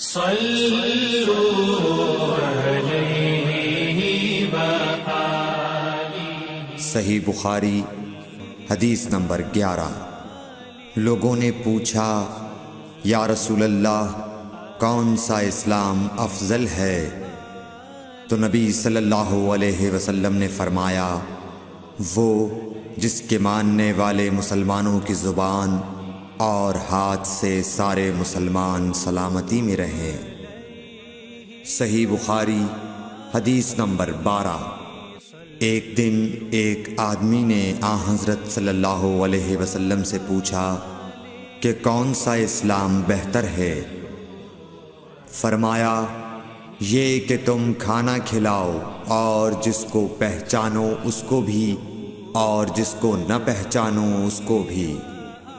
صحیح بخاری حدیث نمبر 11۔ لوگوں نے پوچھا یا رسول اللہ کون سا اسلام افضل ہے؟ تو نبی صلی اللہ علیہ وسلم نے فرمایا وہ جس کے ماننے والے مسلمانوں کی زبان اور ہاتھ سے سارے مسلمان سلامتی میں رہیں۔ صحیح بخاری حدیث نمبر 12۔ ایک دن ایک آدمی نے حضرت صلی اللہ علیہ وسلم سے پوچھا کہ کون سا اسلام بہتر ہے؟ فرمایا یہ کہ تم کھانا کھلاؤ اور جس کو پہچانو اس کو بھی اور جس کو نہ پہچانو اس کو بھی،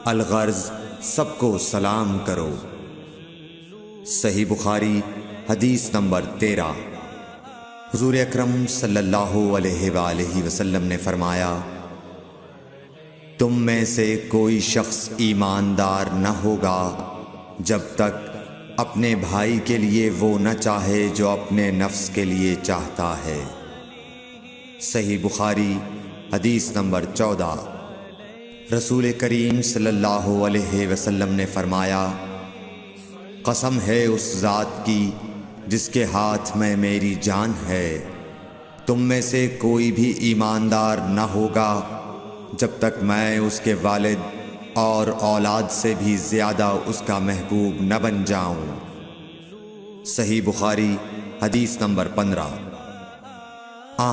الغرض سب کو سلام کرو۔ صحیح بخاری حدیث نمبر 13۔ حضور اکرم صلی اللہ علیہ وآلہ وسلم نے فرمایا تم میں سے کوئی شخص ایماندار نہ ہوگا جب تک اپنے بھائی کے لیے وہ نہ چاہے جو اپنے نفس کے لیے چاہتا ہے۔ صحیح بخاری حدیث نمبر 14۔ رسول کریم صلی اللہ علیہ وسلم نے فرمایا قسم ہے اس ذات کی جس کے ہاتھ میں میری جان ہے، تم میں سے کوئی بھی ایماندار نہ ہوگا جب تک میں اس کے والد اور اولاد سے بھی زیادہ اس کا محبوب نہ بن جاؤں۔ صحیح بخاری حدیث نمبر 15۔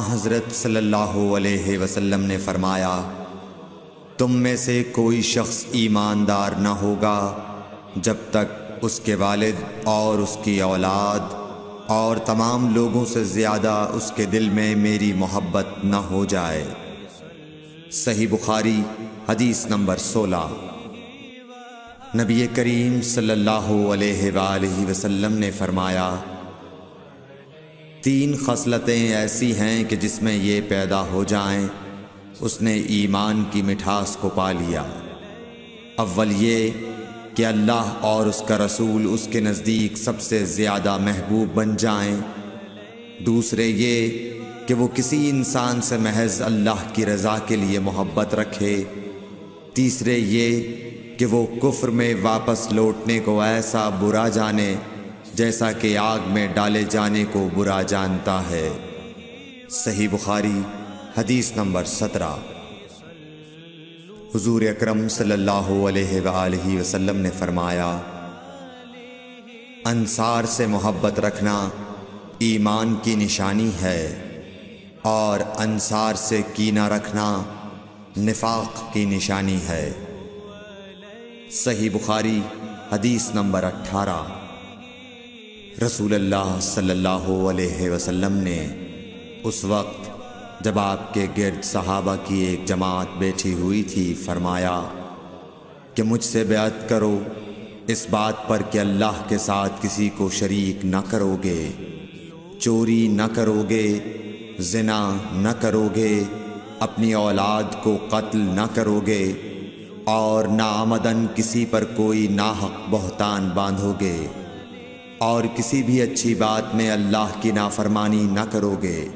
حضرت صلی اللہ علیہ وسلم نے فرمایا تم میں سے کوئی شخص ایماندار نہ ہوگا جب تک اس کے والد اور اس کی اولاد اور تمام لوگوں سے زیادہ اس کے دل میں میری محبت نہ ہو جائے۔ صحیح بخاری حدیث نمبر 16۔ نبی کریم صلی اللہ علیہ وآلہ وسلم نے فرمایا 3 خصلتیں ایسی ہیں کہ جس میں یہ پیدا ہو جائیں اس نے ایمان کی مٹھاس کو پا لیا۔ اول یہ کہ اللہ اور اس کا رسول اس کے نزدیک سب سے زیادہ محبوب بن جائیں، دوسرے یہ کہ وہ کسی انسان سے محض اللہ کی رضا کے لیے محبت رکھے، تیسرے یہ کہ وہ کفر میں واپس لوٹنے کو ایسا برا جانے جیسا کہ آگ میں ڈالے جانے کو برا جانتا ہے۔ صحیح بخاری حدیث نمبر 17۔ حضور اکرم صلی اللہ علیہ وآلہ وسلم نے فرمایا انصار سے محبت رکھنا ایمان کی نشانی ہے اور انصار سے کینہ رکھنا نفاق کی نشانی ہے۔ صحیح بخاری حدیث نمبر 18۔ رسول اللہ صلی اللہ علیہ وسلم نے اس وقت جب آپ کے گرد صحابہ کی ایک جماعت بیٹھی ہوئی تھی فرمایا کہ مجھ سے بیعت کرو اس بات پر کہ اللہ کے ساتھ کسی کو شریک نہ کرو گے، چوری نہ کرو گے، زنا نہ کرو گے، اپنی اولاد کو قتل نہ کرو گے اور ناعمدن کسی پر کوئی ناحق بہتان باندھو گے اور کسی بھی اچھی بات میں اللہ کی نافرمانی نہ کرو گے۔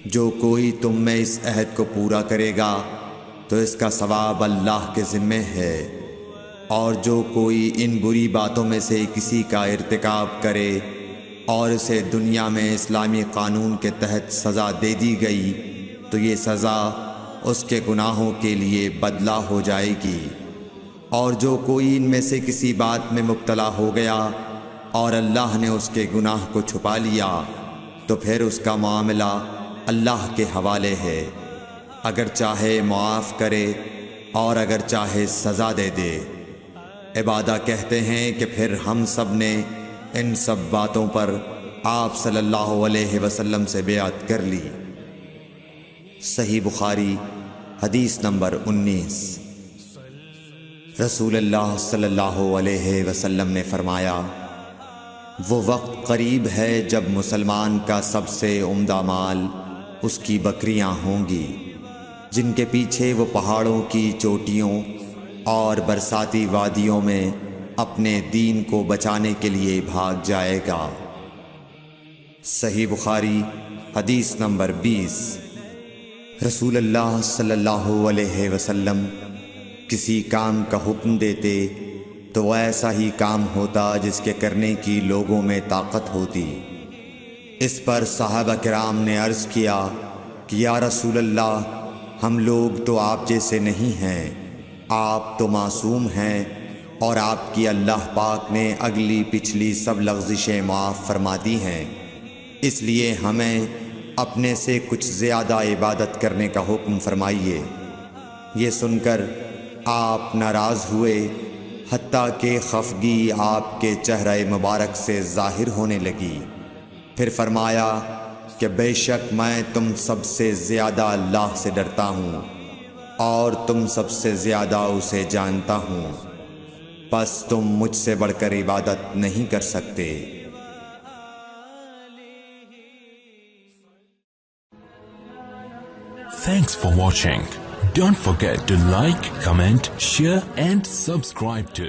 جو کوئی تم میں اس عہد کو پورا کرے گا تو اس کا ثواب اللہ کے ذمے ہے، اور جو کوئی ان بری باتوں میں سے کسی کا ارتکاب کرے اور اسے دنیا میں اسلامی قانون کے تحت سزا دے دی گئی تو یہ سزا اس کے گناہوں کے لیے بدلہ ہو جائے گی، اور جو کوئی ان میں سے کسی بات میں مبتلا ہو گیا اور اللہ نے اس کے گناہ کو چھپا لیا تو پھر اس کا معاملہ اللہ کے حوالے ہے، اگر چاہے معاف کرے اور اگر چاہے سزا دے دے۔ عبادہ کہتے ہیں کہ پھر ہم سب نے ان سب باتوں پر آپ صلی اللہ علیہ وسلم سے بیعت کر لی۔ صحیح بخاری حدیث نمبر 19۔ رسول اللہ صلی اللہ علیہ وسلم نے فرمایا وہ وقت قریب ہے جب مسلمان کا سب سے عمدہ مال اس کی بکریاں ہوں گی، جن کے پیچھے وہ پہاڑوں کی چوٹیوں اور برساتی وادیوں میں اپنے دین کو بچانے کے لیے بھاگ جائے گا۔ صحیح بخاری حدیث نمبر 20۔ رسول اللہ صلی اللہ علیہ وسلم کسی کام کا حکم دیتے تو وہ ایسا ہی کام ہوتا جس کے کرنے کی لوگوں میں طاقت ہوتی۔ اس پر صحابہ کرام نے عرض کیا کہ یا رسول اللہ، ہم لوگ تو آپ جیسے نہیں ہیں، آپ تو معصوم ہیں اور آپ کی اللہ پاک نے اگلی پچھلی سب لغزشیں معاف فرما دی ہیں، اس لیے ہمیں اپنے سے کچھ زیادہ عبادت کرنے کا حکم فرمائیے۔ یہ سن کر آپ ناراض ہوئے، حتیٰ کہ خفگی آپ کے چہرہ مبارک سے ظاہر ہونے لگی۔ پھر فرمایا کہ بے شک میں تم سب سے زیادہ اللہ سے ڈرتا ہوں اور تم سب سے زیادہ اسے جانتا ہوں، پس تم مجھ سے بڑھ کر عبادت نہیں کر سکتے۔ Thanks for watching. Don't forget to like, comment, share and subscribe to